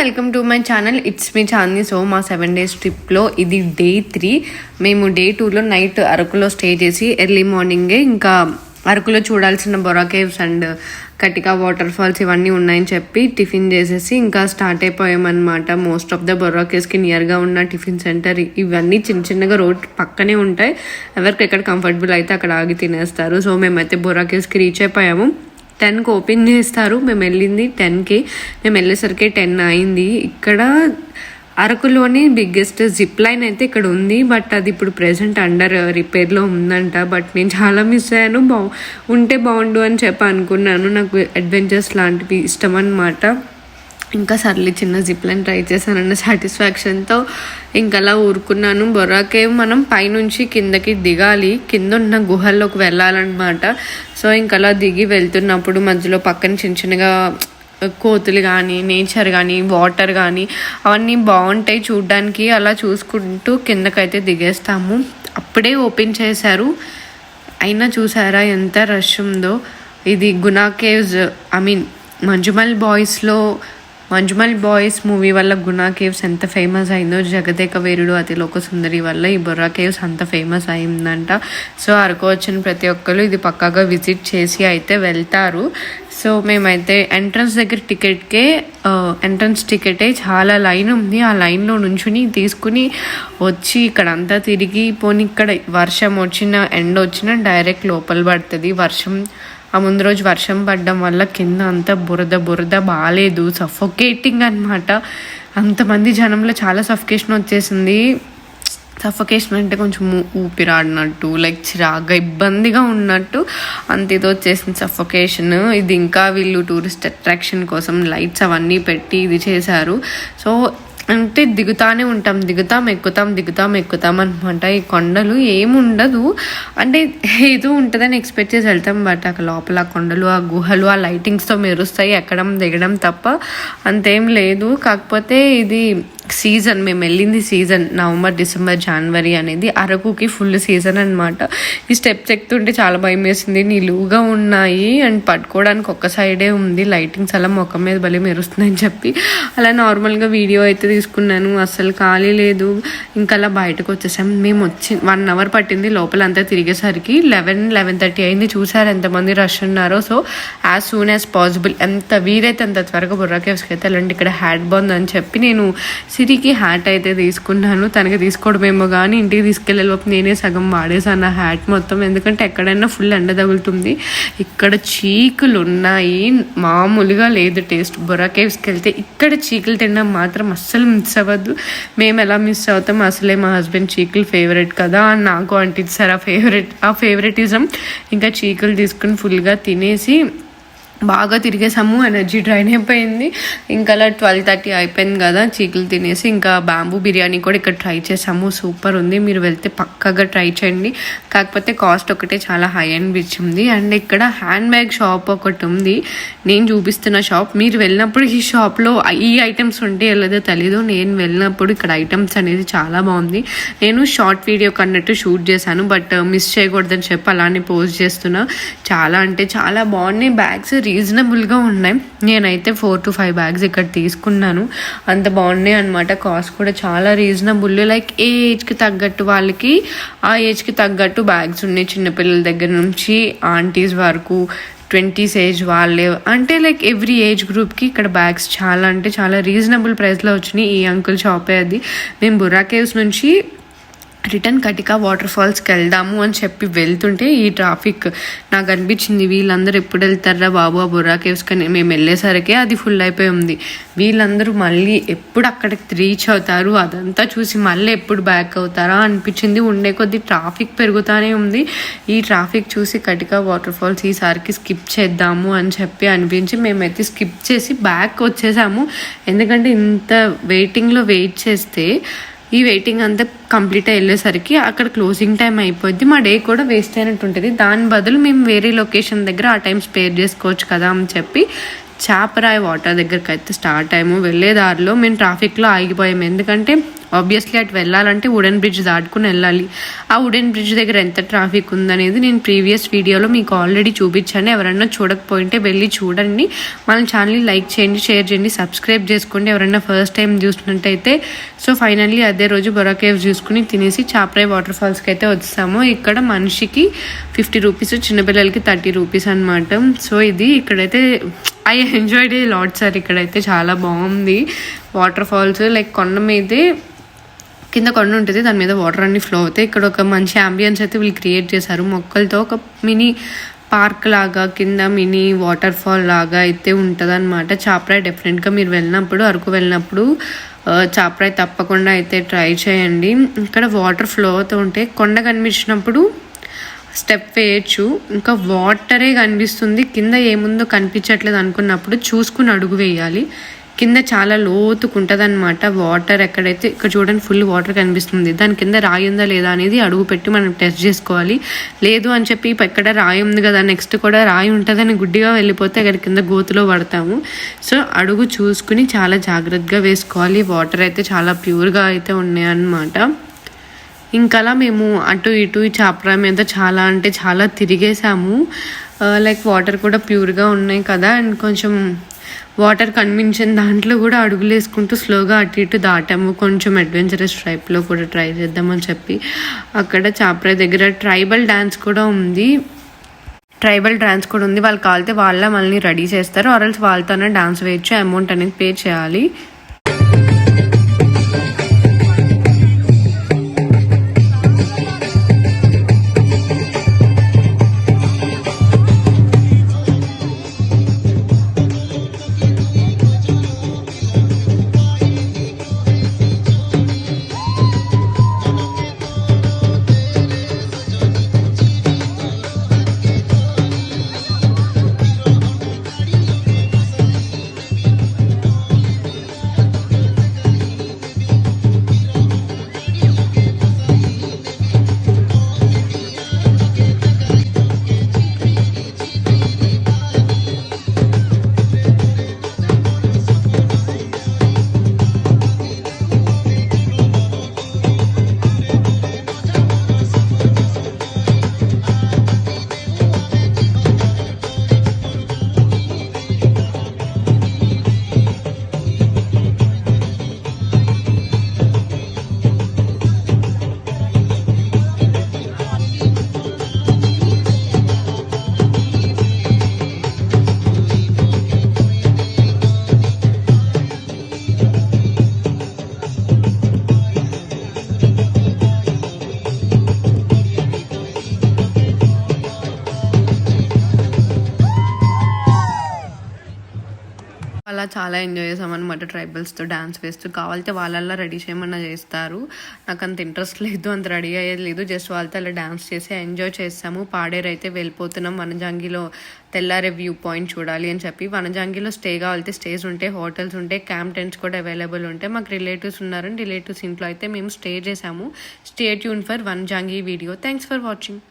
Welcome to my channel. It's me Chandini. So మా 7 days ట్రిప్లో ఇది డే 3. మేము డే 2లో నైట్ అరకులో స్టే చేసి ఎర్లీ మార్నింగే ఇంకా అరకులో చూడాల్సిన Borra caves and Katika water falls ఇవన్నీ ఉన్నాయని చెప్పి టిఫిన్ చేసేసి ఇంకా స్టార్ట్ అయిపోయామన్నమాట. మోస్ట్ ఆఫ్ ద బొర్రా కేవ్స్కి నియర్గా ఉన్న టిఫిన్ సెంటర్ ఇవన్నీ చిన్న చిన్నగా రోడ్ పక్కనే ఉంటాయి. ఎవరికి ఎక్కడ కంఫర్టబుల్ అయితే అక్కడ ఆగి తినేస్తారు. సో మేమైతే బొర్రా కేవ్స్కి రీచ్ అయిపోయాము. 10కి ఓపెన్ చేస్తారు. మేము వెళ్ళింది 10కి. మేము వెళ్ళేసరికి 10 అయింది. ఇక్కడ అరకులోని బిగ్గెస్ట్ జిప్ లైన్ అయితే ఇక్కడ ఉంది. బట్ అది ఇప్పుడు ప్రెసెంట్ అండర్ రిపేర్లో ఉందంట. బట్ నేను చాలా మిస్ అయ్యాను. ఉంటే బాగుండు అని చెప్పి అనుకున్నాను. నాకు అడ్వెంచర్స్ లాంటివి ఇష్టం అన్నమాట. ఇంకా సర్లే చిన్న జిప్ లైన్ ట్రై చేశానన్న సాటిస్ఫాక్షన్తో ఇంకలా ఊరుకున్నాను. బొర్రా కేవ్ మనం పైనుంచి కిందకి దిగాలి, కింద ఉన్న గుహల్లోకి వెళ్ళాలన్నమాట. సో ఇంకలా దిగి వెళ్తున్నప్పుడు మధ్యలో పక్కన చిన్న చిన్నగా కోతులు కానీ నేచర్ కానీ వాటర్ కానీ అవన్నీ బాగుంటాయి చూడ్డానికి. అలా చూసుకుంటూ కిందకైతే దిగేస్తాము. అప్పుడే ఓపెన్ చేశారు, అయినా చూసారా ఎంత రష్ ఉందో. ఇది Guna caves, Manjummel boys movie వల్ల గునా కేవ్స్ ఎంత ఫేమస్ అయిందో, జగదేక వీరుడు అతిలోక సుందరి వల్ల ఈ బొర్రా కేవ్స్ అంత ఫేమస్ అయిందంట. సో అరకు వచ్చిన ప్రతి ఒక్కరు ఇది పక్కాగా విజిట్ చేసి అయితే వెళ్తారు. సో మేమైతే ఎంట్రన్స్ దగ్గర ఎంట్రన్స్ టికెటే చాలా లైన్ ఉంది. ఆ లైన్లో నుంచుని తీసుకుని వచ్చి ఇక్కడ అంతా తిరిగి పోనీ ఇక్కడ వర్షం వచ్చినా ఎండ వచ్చినా డైరెక్ట్ లోపల పడుతుంది. ఆ ముందు రోజు వర్షం పడడం వల్ల కింద అంతా బురద బాగాలేదు, సఫోకేటింగ్ అనమాట. అంతమంది జనంలో చాలా సఫకేషన్ వచ్చేసింది. సఫకేషన్ అంటే కొంచెం ఊపిరాడినట్టు, లైక్ చిరాగా ఇబ్బందిగా ఉన్నట్టు అంత ఇది వచ్చేసింది సఫకేషన్. ఇది ఇంకా వీళ్ళు టూరిస్ట్ అట్రాక్షన్ కోసం లైట్స్ అవన్నీ పెట్టి ఇది చేశారు. సో అంటే దిగుతాం ఎక్కుతాం అనమాట. ఈ కొండలు ఏముండదు, అంటే ఏదో ఉంటుందని ఎక్స్పెక్ట్ చేసి వెళ్తాం. బట్ అక్కడ లోపల కొండలు, ఆ గుహలు, ఆ లైటింగ్స్తో మెరుస్తాయి ఎక్కడం దిగడం తప్ప అంతేం లేదు. కాకపోతే ఇది సీజన్, మేము వెళ్ళింది సీజన్ నవంబర్, డిసెంబర్, జనవరి అనేది అరకుకి ఫుల్ సీజన్ అనమాట. ఈ స్టెప్స్ ఎక్కుతుంటే చాలా భయం వేసింది. నిలువుగా ఉన్నాయి అండ్ పట్టుకోవడానికి ఒక్క సైడే ఉంది. లైటింగ్స్ అలా ముఖం మీద భలే మెరుస్తుందని చెప్పి అలా నార్మల్గా వీడియో అయితే తీసుకున్నాను. అసలు ఖాళీ లేదు. ఇంకా అలా బయటకు వచ్చేసాం. మేము 1 hour పట్టింది లోపల అంతా తిరిగేసరికి. 11:30 అయింది. చూసారు ఎంతమంది రష్ ఉన్నారో. So as soon as possible ఎంత వీలైతే అంత త్వరగా బొర్రా కేవ్స్కి అయితే వెళ్ళండి. ఇక్కడ హ్యాట్ బాగుంది అని చెప్పి నేను సిరికి హ్యాట్ అయితే తీసుకున్నాను. తనకి తీసుకోవడమేమో కానీ ఇంటికి తీసుకెళ్ళేలోపు నేనే సగం వాడేసాను ఆ హ్యాట్ మొత్తం. ఎందుకంటే ఎక్కడైనా ఫుల్ ఎండ తగులుతుంది. ఇక్కడ చీకులు ఉన్నాయి, మామూలుగా లేదు టేస్ట్. బొర్రా కేవ్స్కి వెళ్తే ఇక్కడ చీకులు తినడం మాత్రం అస్సలు మిస్ అవ్వద్దు. మేము ఎలా మిస్ అవుతాం, అసలే మా హస్బెండ్ చీకులు ఫేవరెట్ కదా, నాకు అంటిస్తారు ఆ ఫేవరెటిజం. ఇంకా చీకులు తీసుకుని ఫుల్గా తినేసి బాగా తిరిగేసాము. ఎనర్జీ డ్రైన్ అయిపోయింది. ఇంకా అలా 12:30 అయిపోయింది కదా. చీకులు తినేసి ఇంకా బ్యాంబూ బిర్యానీ కూడా ఇక్కడ ట్రై చేసాము. సూపర్ ఉంది. మీరు వెళ్తే పక్కాగా ట్రై చేయండి. కాకపోతే కాస్ట్ ఒకటే చాలా హై అనిపించింది. అండ్ ఇక్కడ హ్యాండ్ బ్యాగ్ షాప్ ఒకటి ఉంది, నేను చూపిస్తున్న షాప్. మీరు వెళ్ళినప్పుడు ఈ షాప్లో ఈ ఐటమ్స్ ఉంటే లేదో తెలీదు. నేను వెళ్ళినప్పుడు ఇక్కడ ఐటమ్స్ అనేది చాలా బాగుంది. నేను షార్ట్ వీడియో కన్నట్టు షూట్ చేశాను, బట్ మిస్ చేయకూడదని చెప్పి అలానే పోస్ట్ చేస్తున్నా. చాలా అంటే చాలా బాగున్నాయి. బ్యాగ్స్ రీజనబుల్గా ఉన్నాయి. నేనైతే 4 to 5 bags ఇక్కడ తీసుకున్నాను. అంత బాగున్నాయి అనమాట. కాస్ట్ కూడా చాలా రీజనబుల్. లైక్ ఏ ఏజ్కి తగ్గట్టు వాళ్ళకి ఆ ఏజ్కి తగ్గట్టు బ్యాగ్స్ ఉన్నాయి. చిన్నపిల్లల దగ్గర నుంచి ఆంటీస్ వరకు 20s ఏజ్ వాళ్ళే, అంటే లైక్ ఎవ్రీ ఏజ్ గ్రూప్కి ఇక్కడ బ్యాగ్స్ చాలా అంటే చాలా రీజనబుల్ ప్రైస్లో వచ్చినాయి. ఈ అంకుల్ షాపే అది. మేము బొర్రా కేవ్స్ నుంచి రిటర్న్ కటికా వాటర్ ఫాల్స్కి వెళ్దాము అని చెప్పి వెళ్తుంటే ఈ ట్రాఫిక్ నాకు అనిపించింది, వీళ్ళందరూ ఎప్పుడు వెళ్తారా బాబు ఆ బొర్రా కేవ్స్కి. మేము వెళ్ళేసరికి అది ఫుల్ అయిపోయి ఉంది. వీళ్ళందరూ మళ్ళీ ఎప్పుడు అక్కడికి రీచ్ అవుతారు, అదంతా చూసి మళ్ళీ ఎప్పుడు బ్యాక్ అవుతారా అనిపించింది. ఉండే కొద్దీ ట్రాఫిక్ పెరుగుతూనే ఉంది. ఈ ట్రాఫిక్ చూసి కటికా వాటర్ ఫాల్స్ ఈసారికి స్కిప్ చేద్దాము అని చెప్పి అనిపించి మేమైతే స్కిప్ చేసి బ్యాక్ వచ్చేసాము. ఎందుకంటే ఇంత వెయిటింగ్లో వెయిట్ చేస్తే ఈ వెయిటింగ్ అంతా కంప్లీట్ వెళ్ళేసరికి అక్కడ క్లోజింగ్ టైం అయిపోద్ది. మా డే కూడా వేస్ట్ అయినట్టు ఉంటుంది. దాని బదులు మేము వేరే లొకేషన్ దగ్గర ఆ టైం స్పేర్ చేసుకోవచ్చు కదా అని చెప్పి చాపరాయి వాటర్ దగ్గరికి అయితే స్టార్ట్ అయ్యాము. వెళ్ళే దారిలో మేము ట్రాఫిక్లో ఆగిపోయాము. ఎందుకంటే ఆబ్వియస్లీ అటు వెళ్ళాలంటే వుడెన్ బ్రిడ్జ్ దాటుకుని వెళ్ళాలి. ఆ వుడెన్ బ్రిడ్జ్ దగ్గర ఎంత ట్రాఫిక్ ఉందనేది నేను ప్రీవియస్ వీడియోలో మీకు ఆల్రెడీ చూపించాను. ఎవరైనా చూడకపోయింటే వెళ్ళి చూడండి. మన ఛానల్ని లైక్ చేయండి, షేర్ చేయండి, సబ్స్క్రైబ్ చేసుకోండి ఎవరైనా ఫస్ట్ టైం చూసినట్టయితే. సో ఫైనల్లీ అదే రోజు బొర్రా కేవ్స్ చూసుకుని తినేసి చాప్రాయ్ వాటర్ ఫాల్స్కి అయితే వచ్చాము. ఇక్కడ మనిషికి 50 రూపీస్, చిన్నపిల్లలకి 30 రూపీస్ అనమాట. సో ఇది ఇక్కడైతే I enjoyed a lot sir. ఇక్కడైతే చాలా బాగుంది వాటర్ ఫాల్స్. లైక్ కొండ మీదే కింద కొండ ఉంటుంది, దాని మీద వాటర్ అన్ని ఫ్లో అవుతాయి. ఇక్కడ ఒక మంచి అంబియన్స్ అయితే వీళ్ళు క్రియేట్ చేశారు మొక్కలతో. ఒక మినీ పార్క్ లాగా కింద మినీ వాటర్ ఫాల్ లాగా అయితే ఉంటుంది అనమాట. చాప్రాయ్ డెఫినెట్గా మీరు వెళ్ళినప్పుడు, అరకు వెళ్ళినప్పుడు చాప్రాయ్ తప్పకుండా అయితే ట్రై చేయండి. ఇక్కడ వాటర్ ఫ్లో అవుతూ ఉంటే కొండ కనిపించినప్పుడు స్టెప్ వేయచ్చు, ఇంకా వాటరే కనిపిస్తుంది, కింద ఏముందో కనిపించట్లేదు అనుకున్నప్పుడు చూసుకుని అడుగు వేయాలి. కింద చాలా లోతుకుంటుంది అనమాట వాటర్. ఎక్కడైతే ఇక్కడ చూడండి ఫుల్ వాటర్ కనిపిస్తుంది, దాని కింద రాయి ఉందా లేదా అనేది అడుగు పెట్టి మనం టెస్ట్ చేసుకోవాలి. లేదు అని చెప్పి ఎక్కడ రాయి ఉంది కదా నెక్స్ట్ కూడా రాయి ఉంటుందని గుడ్డిగా వెళ్ళిపోతే అక్కడ కింద గోతులో పడతాము. సో అడుగు చూసుకుని చాలా జాగ్రత్తగా వేసుకోవాలి. వాటర్ అయితే చాలా ప్యూర్గా అయితే ఉన్నాయన్నమాట. ఇంకలా మేము అటు ఇటు చాప్రా మీద చాలా అంటే చాలా తిరిగేసాము. లైక్ వాటర్ కూడా ప్యూర్గా ఉన్నాయి కదా, అండ్ కొంచెం వాటర్ కనిపించిన దాంట్లో కూడా అడుగులు వేసుకుంటూ స్లోగా అటు ఇటు దాటాము. కొంచెం అడ్వెంచరస్ టైప్లో కూడా ట్రై చేద్దామని చెప్పి. అక్కడ చాప్రా దగ్గర ట్రైబల్ డ్యాన్స్ కూడా ఉంది. వాళ్ళు కావాలితే వాళ్ళ మళ్ళీ రెడీ చేస్తారు, ఆర్ఎల్స్ వాళ్ళతోనే డాన్స్ వేయచ్చు. అమౌంట్ అనేది పే చేయాలి. అలా చాలా ఎంజాయ్ చేసాం అనమాట. ట్రైబల్స్తో డాన్స్ వేస్తూ. కావాలితే వాళ్ళల్లో రెడీ చేయమన్నా చేస్తారు, నాకు అంత ఇంట్రెస్ట్ లేదు, అంత రెడీ అయ్యేది లేదు. జస్ట్ వాళ్ళతో అలా డాన్స్ చేసి ఎంజాయ్ చేసాము. పాడేరు అయితే వెళ్ళిపోతున్నాం. వనజాంగిలో తెల్లారే వ్యూ పాయింట్ చూడాలి అని చెప్పి. వనజాంగిలో స్టే కావాలితే స్టేస్ ఉంటాయి, హోటల్స్ ఉంటాయి, క్యాంప్ టెంట్స్ కూడా అవైలబుల్ ఉంటాయి. మాకు రిలేటివ్స్ ఉన్నారని రిలేటివ్స్ ఇంట్లో అయితే మేము స్టే చేసాము. Stay tune for Vanajangi video. Thanks for watching.